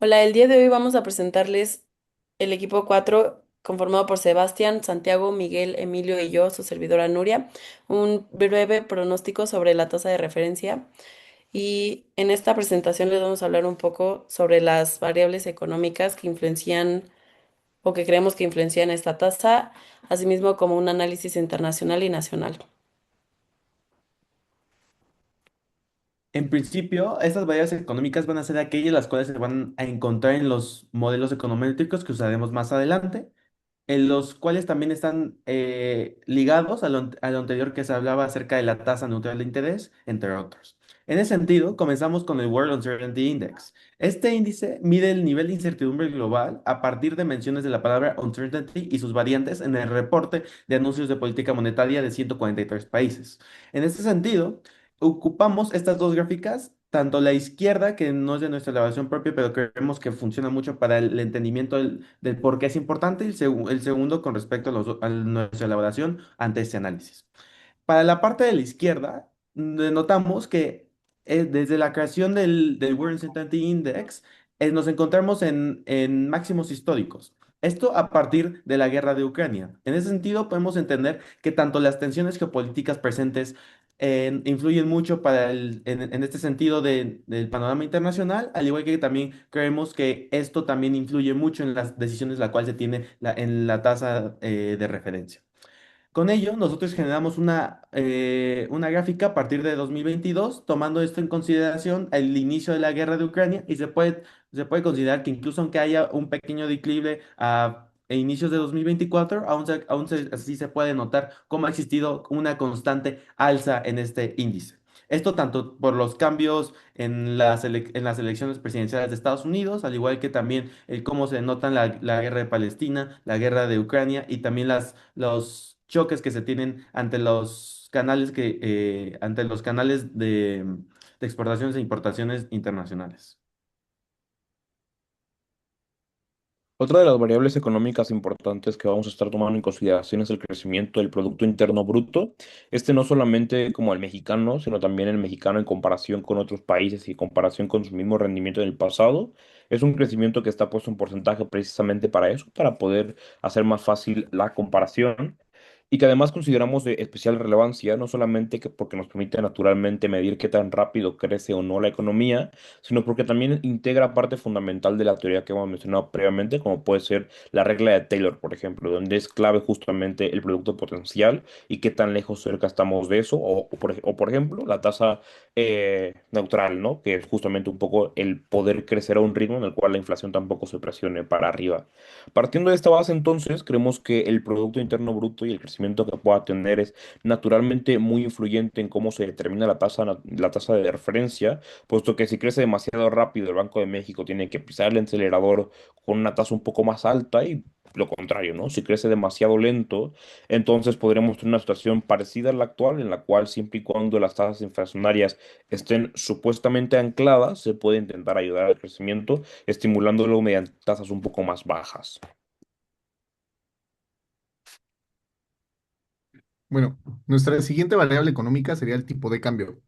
Hola, el día de hoy vamos a presentarles el equipo 4 conformado por Sebastián, Santiago, Miguel, Emilio y yo, su servidora Nuria, un breve pronóstico sobre la tasa de referencia. Y en esta presentación les vamos a hablar un poco sobre las variables económicas que influencian o que creemos que influencian esta tasa, asimismo como un análisis internacional y nacional. En principio, estas variables económicas van a ser aquellas las cuales se van a encontrar en los modelos econométricos que usaremos más adelante, en los cuales también están ligados a lo anterior que se hablaba acerca de la tasa neutral de interés, entre otros. En ese sentido, comenzamos con el World Uncertainty Index. Este índice mide el nivel de incertidumbre global a partir de menciones de la palabra uncertainty y sus variantes en el reporte de anuncios de política monetaria de 143 países. En este sentido, ocupamos estas dos gráficas, tanto la izquierda, que no es de nuestra elaboración propia, pero creemos que funciona mucho para el entendimiento del por qué es importante, y el segundo con respecto a nuestra elaboración ante este análisis. Para la parte de la izquierda, notamos que desde la creación del World Uncertainty Index, nos encontramos en máximos históricos. Esto a partir de la guerra de Ucrania. En ese sentido, podemos entender que tanto las tensiones geopolíticas presentes influyen mucho en este sentido del panorama internacional, al igual que también creemos que esto también influye mucho en las decisiones la cual se tiene en la tasa de referencia. Con ello, nosotros generamos una gráfica a partir de 2022, tomando esto en consideración el inicio de la guerra de Ucrania, y se puede considerar que incluso aunque haya un pequeño declive a inicios de 2024, así se puede notar cómo ha existido una constante alza en este índice. Esto tanto por los cambios en las elecciones presidenciales de Estados Unidos, al igual que también el cómo se notan la guerra de Palestina, la guerra de Ucrania y también los choques que se tienen ante los canales de exportaciones e importaciones internacionales. Otra de las variables económicas importantes que vamos a estar tomando en consideración es el crecimiento del Producto Interno Bruto. Este no solamente como el mexicano, sino también el mexicano en comparación con otros países y en comparación con su mismo rendimiento en el pasado. Es un crecimiento que está puesto en porcentaje precisamente para eso, para poder hacer más fácil la comparación. Y que además consideramos de especial relevancia, no solamente porque nos permite naturalmente medir qué tan rápido crece o no la economía, sino porque también integra parte fundamental de la teoría que hemos mencionado previamente, como puede ser la regla de Taylor, por ejemplo, donde es clave justamente el producto potencial y qué tan lejos cerca estamos de eso, o por ejemplo, la tasa neutral, ¿no? Que es justamente un poco el poder crecer a un ritmo en el cual la inflación tampoco se presione para arriba. Partiendo de esta base, entonces, creemos que el Producto Interno Bruto y el crecimiento que pueda tener es naturalmente muy influyente en cómo se determina la tasa de referencia, puesto que si crece demasiado rápido, el Banco de México tiene que pisar el acelerador con una tasa un poco más alta y lo contrario, ¿no? Si crece demasiado lento, entonces podríamos tener una situación parecida a la actual, en la cual siempre y cuando las tasas inflacionarias estén supuestamente ancladas, se puede intentar ayudar al crecimiento, estimulándolo mediante tasas un poco más bajas. Bueno, nuestra siguiente variable económica sería el tipo de cambio.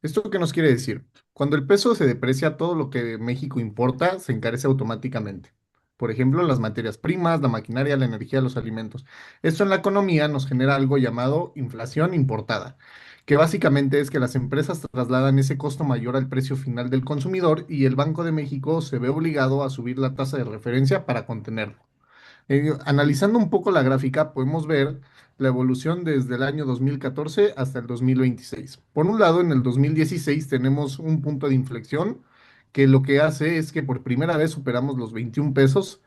¿Esto qué nos quiere decir? Cuando el peso se deprecia, todo lo que México importa se encarece automáticamente. Por ejemplo, las materias primas, la maquinaria, la energía, los alimentos. Esto en la economía nos genera algo llamado inflación importada, que básicamente es que las empresas trasladan ese costo mayor al precio final del consumidor y el Banco de México se ve obligado a subir la tasa de referencia para contenerlo. Analizando un poco la gráfica, podemos ver la evolución desde el año 2014 hasta el 2026. Por un lado, en el 2016 tenemos un punto de inflexión que lo que hace es que por primera vez superamos los 21 pesos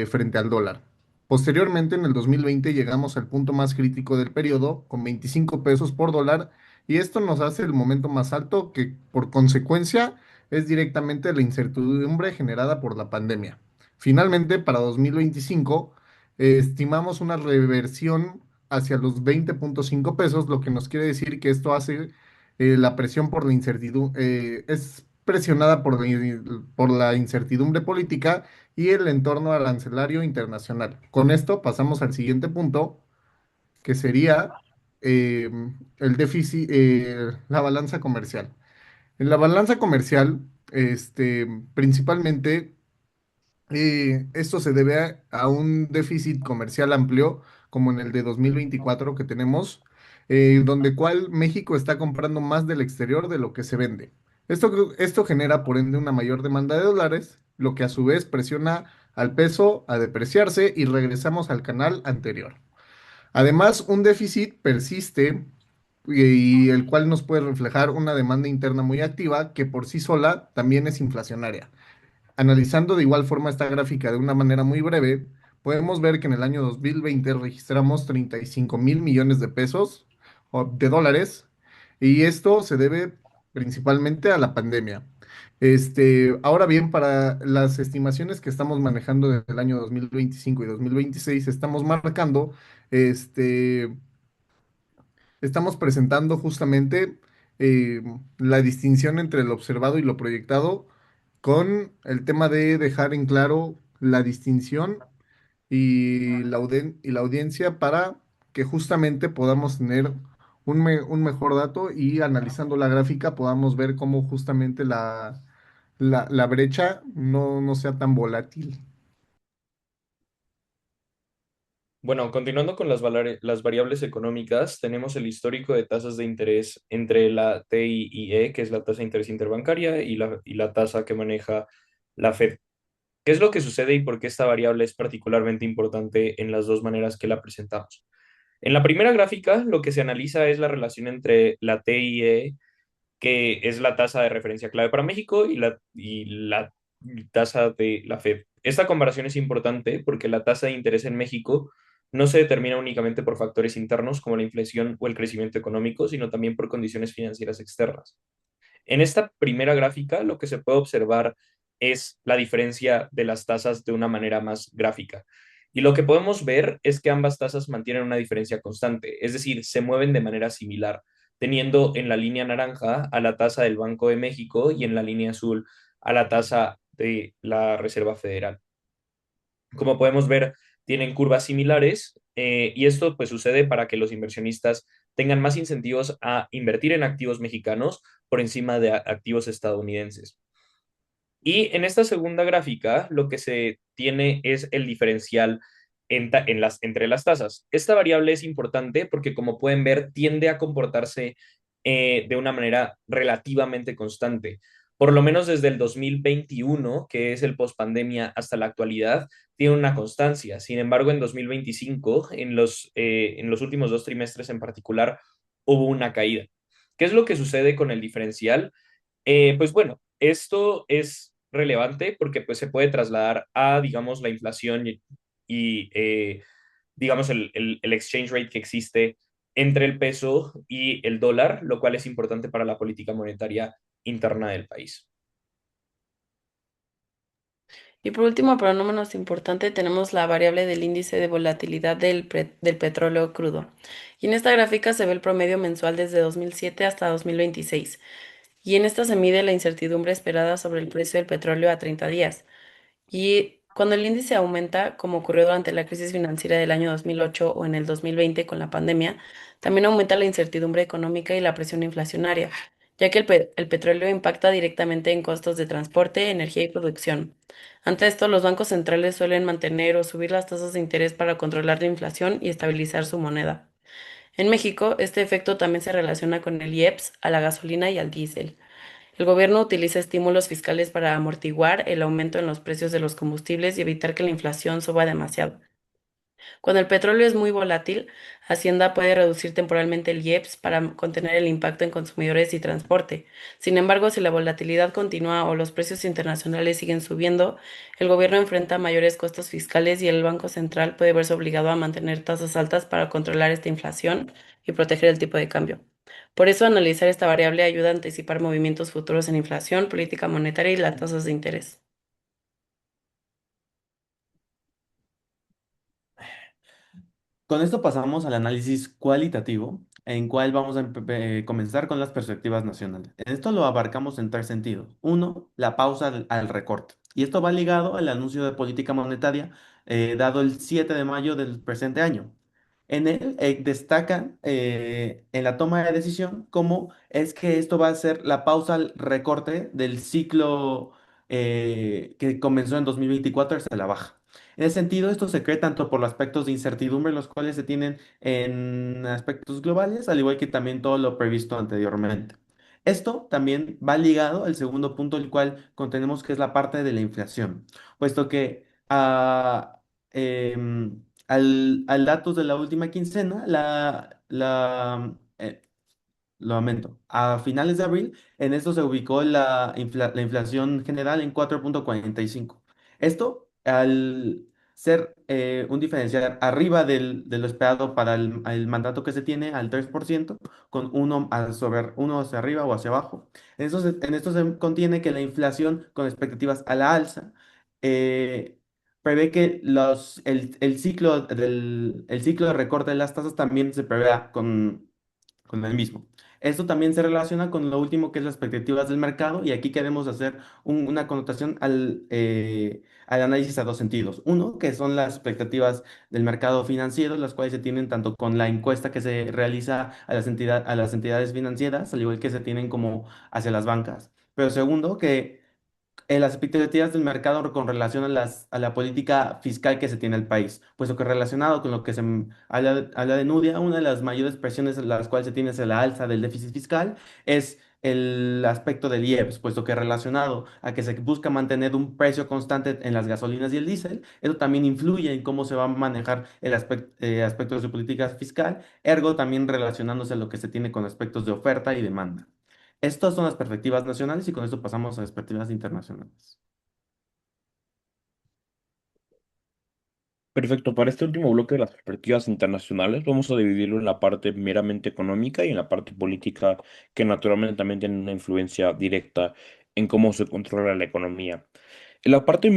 frente al dólar. Posteriormente, en el 2020 llegamos al punto más crítico del periodo, con 25 pesos por dólar, y esto nos hace el momento más alto que por consecuencia es directamente la incertidumbre generada por la pandemia. Finalmente, para 2025, estimamos una reversión hacia los 20.5 pesos, lo que nos quiere decir que esto hace la presión por la incertidumbre, es presionada por la incertidumbre política y el entorno arancelario internacional. Con esto pasamos al siguiente punto, que sería eh, el déficit, la balanza comercial. En la balanza comercial, principalmente Esto se debe a un déficit comercial amplio, como en el de 2024 que tenemos, donde cual México está comprando más del exterior de lo que se vende. Esto genera, por ende, una mayor demanda de dólares, lo que a su vez presiona al peso a depreciarse y regresamos al canal anterior. Además, un déficit persiste y el cual nos puede reflejar una demanda interna muy activa que por sí sola también es inflacionaria. Analizando de igual forma esta gráfica de una manera muy breve, podemos ver que en el año 2020 registramos 35.000 millones de pesos o de dólares, y esto se debe principalmente a la pandemia. Ahora bien, para las estimaciones que estamos manejando desde el año 2025 y 2026, este, estamos presentando justamente eh, la distinción entre lo observado y lo proyectado, con el tema de dejar en claro la distinción y la audiencia para que justamente podamos tener un mejor dato, y analizando la gráfica podamos ver cómo justamente la brecha no sea tan volátil. Bueno, continuando con las variables económicas, tenemos el histórico de tasas de interés entre la TIIE, que es la tasa de interés interbancaria, y la tasa que maneja la Fed. ¿Qué es lo que sucede y por qué esta variable es particularmente importante en las dos maneras que la presentamos? En la primera gráfica, lo que se analiza es la relación entre la TIE, que es la tasa de referencia clave para México, y la tasa de la Fed. Esta comparación es importante porque la tasa de interés en México no se determina únicamente por factores internos como la inflación o el crecimiento económico, sino también por condiciones financieras externas. En esta primera gráfica, lo que se puede observar es la diferencia de las tasas de una manera más gráfica. Y lo que podemos ver es que ambas tasas mantienen una diferencia constante, es decir, se mueven de manera similar, teniendo en la línea naranja a la tasa del Banco de México y en la línea azul a la tasa de la Reserva Federal. Como podemos ver, tienen curvas similares, y esto pues sucede para que los inversionistas tengan más incentivos a invertir en activos mexicanos por encima de activos estadounidenses. Y en esta segunda gráfica lo que se tiene es el diferencial entre las tasas. Esta variable es importante porque, como pueden ver, tiende a comportarse de una manera relativamente constante. Por lo menos desde el 2021, que es el pospandemia, hasta la actualidad, tiene una constancia. Sin embargo, en 2025, en los últimos dos trimestres en particular, hubo una caída. ¿Qué es lo que sucede con el diferencial? Pues bueno, esto es relevante porque pues, se puede trasladar a, digamos, la inflación y, digamos, el exchange rate que existe entre el peso y el dólar, lo cual es importante para la política monetaria interna del país. Y por último, pero no menos importante, tenemos la variable del índice de volatilidad del petróleo crudo. Y en esta gráfica se ve el promedio mensual desde 2007 hasta 2026. Y en esta se mide la incertidumbre esperada sobre el precio del petróleo a 30 días. Y cuando el índice aumenta, como ocurrió durante la crisis financiera del año 2008 o en el 2020 con la pandemia, también aumenta la incertidumbre económica y la presión inflacionaria, ya que el petróleo impacta directamente en costos de transporte, energía y producción. Ante esto, los bancos centrales suelen mantener o subir las tasas de interés para controlar la inflación y estabilizar su moneda. En México, este efecto también se relaciona con el IEPS, a la gasolina y al diésel. El gobierno utiliza estímulos fiscales para amortiguar el aumento en los precios de los combustibles y evitar que la inflación suba demasiado. Cuando el petróleo es muy volátil, Hacienda puede reducir temporalmente el IEPS para contener el impacto en consumidores y transporte. Sin embargo, si la volatilidad continúa o los precios internacionales siguen subiendo, el gobierno enfrenta mayores costos fiscales y el Banco Central puede verse obligado a mantener tasas altas para controlar esta inflación y proteger el tipo de cambio. Por eso, analizar esta variable ayuda a anticipar movimientos futuros en inflación, política monetaria y las tasas de interés. Con esto pasamos al análisis cualitativo, en cual vamos a comenzar con las perspectivas nacionales. En esto lo abarcamos en tres sentidos. Uno, la pausa al recorte. Y esto va ligado al anuncio de política monetaria dado el 7 de mayo del presente año. En él destacan en la toma de decisión cómo es que esto va a ser la pausa al recorte del ciclo que comenzó en 2024 hacia la baja. En ese sentido, esto se cree tanto por los aspectos de incertidumbre los cuales se tienen en aspectos globales, al igual que también todo lo previsto anteriormente. Esto también va ligado al segundo punto, el cual contenemos que es la parte de la inflación, puesto que al datos de la última quincena, lo aumento. A finales de abril, en esto se ubicó la inflación general en 4,45. Esto, al ser un diferencial arriba de lo esperado para el mandato que se tiene, al 3%, con uno hacia arriba o hacia abajo. En esto se contiene que la inflación con expectativas a la alza prevé que el ciclo de recorte de las tasas también se prevea con el mismo. Esto también se relaciona con lo último que es las expectativas del mercado y aquí queremos hacer una connotación al análisis a dos sentidos. Uno, que son las expectativas del mercado financiero, las cuales se tienen tanto con la encuesta que se realiza a las entidades financieras, al igual que se tienen como hacia las bancas. Pero segundo, que las expectativas del mercado con relación a la política fiscal que se tiene el país, puesto que relacionado con lo que habla de Nuria, una de las mayores presiones en las cuales se tiene hacia la alza del déficit fiscal es el aspecto del IEPS, puesto que relacionado a que se busca mantener un precio constante en las gasolinas y el diésel, eso también influye en cómo se va a manejar el aspecto de su política fiscal, ergo también relacionándose a lo que se tiene con aspectos de oferta y demanda. Estas son las perspectivas nacionales y con esto pasamos a perspectivas internacionales. Perfecto, para este último bloque de las perspectivas internacionales vamos a dividirlo en la parte meramente económica y en la parte política que naturalmente también tiene una influencia directa en cómo se controla la economía. En la parte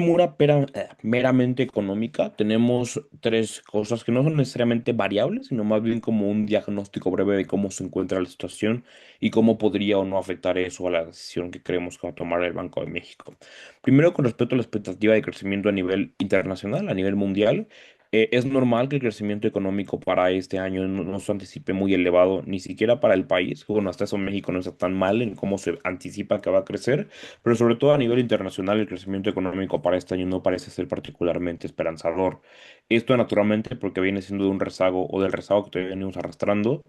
meramente económica tenemos tres cosas que no son necesariamente variables, sino más bien como un diagnóstico breve de cómo se encuentra la situación y cómo podría o no afectar eso a la decisión que creemos que va a tomar el Banco de México. Primero, con respecto a la expectativa de crecimiento a nivel internacional, a nivel mundial, es normal que el crecimiento económico para este año no se anticipe muy elevado, ni siquiera para el país. Bueno, hasta eso México no está tan mal en cómo se anticipa que va a crecer, pero sobre todo a nivel internacional el crecimiento económico para este año no parece ser particularmente esperanzador. Esto naturalmente porque viene siendo de un rezago o del rezago que todavía venimos arrastrando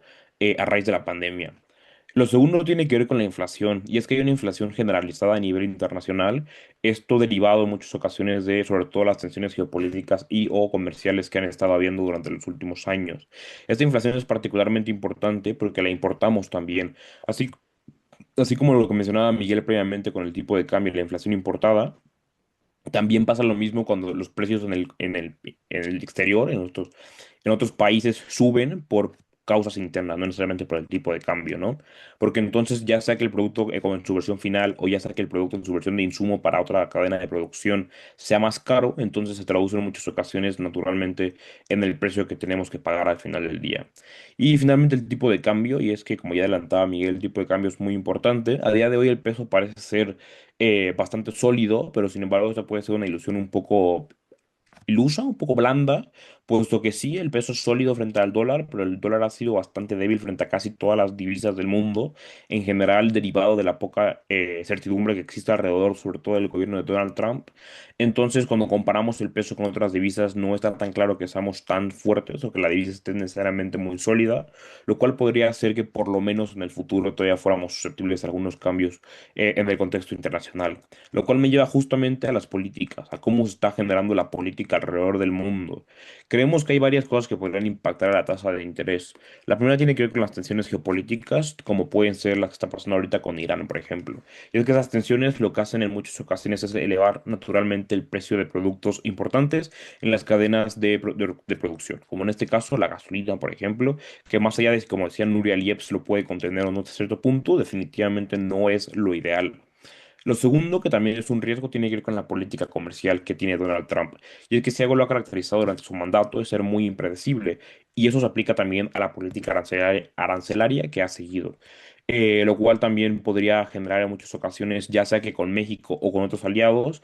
a raíz de la pandemia. Lo segundo tiene que ver con la inflación, y es que hay una inflación generalizada a nivel internacional, esto derivado en muchas ocasiones de sobre todo las tensiones geopolíticas y o comerciales que han estado habiendo durante los últimos años. Esta inflación es particularmente importante porque la importamos también, así, así como lo que mencionaba Miguel previamente con el tipo de cambio y la inflación importada. También pasa lo mismo cuando los precios en el exterior, en otros países, suben por causas internas, no necesariamente por el tipo de cambio, ¿no? Porque entonces ya sea que el producto como en su versión final o ya sea que el producto en su versión de insumo para otra cadena de producción sea más caro, entonces se traduce en muchas ocasiones naturalmente en el precio que tenemos que pagar al final del día. Y finalmente el tipo de cambio, y es que como ya adelantaba Miguel, el tipo de cambio es muy importante. A día de hoy el peso parece ser bastante sólido, pero sin embargo esta puede ser una ilusión un poco ilusa, un poco blanda, puesto que sí, el peso es sólido frente al dólar, pero el dólar ha sido bastante débil frente a casi todas las divisas del mundo, en general derivado de la poca certidumbre que existe alrededor, sobre todo del gobierno de Donald Trump. Entonces, cuando comparamos el peso con otras divisas, no está tan claro que seamos tan fuertes o que la divisa esté necesariamente muy sólida, lo cual podría hacer que por lo menos en el futuro todavía fuéramos susceptibles a algunos cambios en el contexto internacional. Lo cual me lleva justamente a las políticas, a cómo se está generando la política alrededor del mundo. Creemos que hay varias cosas que podrían impactar a la tasa de interés. La primera tiene que ver con las tensiones geopolíticas, como pueden ser las que está pasando ahorita con Irán, por ejemplo. Y es que esas tensiones lo que hacen en muchas ocasiones es elevar naturalmente el precio de productos importantes en las cadenas de producción, como en este caso la gasolina, por ejemplo, que más allá de, como decía Nuria Lieps, lo puede contener o no hasta cierto punto, definitivamente no es lo ideal. Lo segundo, que también es un riesgo, tiene que ver con la política comercial que tiene Donald Trump. Y es que si algo lo ha caracterizado durante su mandato es ser muy impredecible. Y eso se aplica también a la política arancelaria que ha seguido. lo cual también podría generar en muchas ocasiones, ya sea que con México o con otros aliados,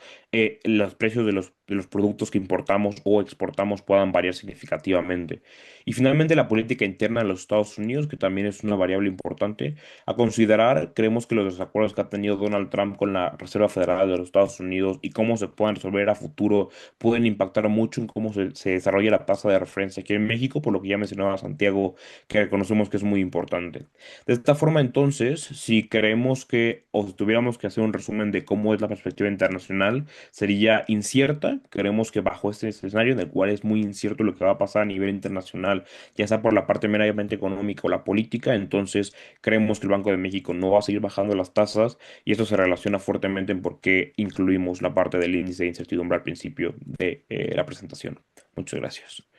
los precios de los productos que importamos o exportamos puedan variar significativamente. Y finalmente la política interna de los Estados Unidos, que también es una variable importante a considerar. Creemos que los desacuerdos que ha tenido Donald Trump con la Reserva Federal de los Estados Unidos y cómo se puedan resolver a futuro pueden impactar mucho en cómo se desarrolla la tasa de referencia aquí en México, por lo que ya mencionaba Santiago, que reconocemos que es muy importante. De esta forma, entonces, si creemos que, o si tuviéramos que hacer un resumen de cómo es la perspectiva internacional, sería incierta. Creemos que bajo este escenario, en el cual es muy incierto lo que va a pasar a nivel internacional, ya sea por la parte meramente económica o la política, entonces creemos que el Banco de México no va a seguir bajando las tasas y esto se relaciona fuertemente en por qué incluimos la parte del índice de incertidumbre al principio de la presentación. Muchas gracias.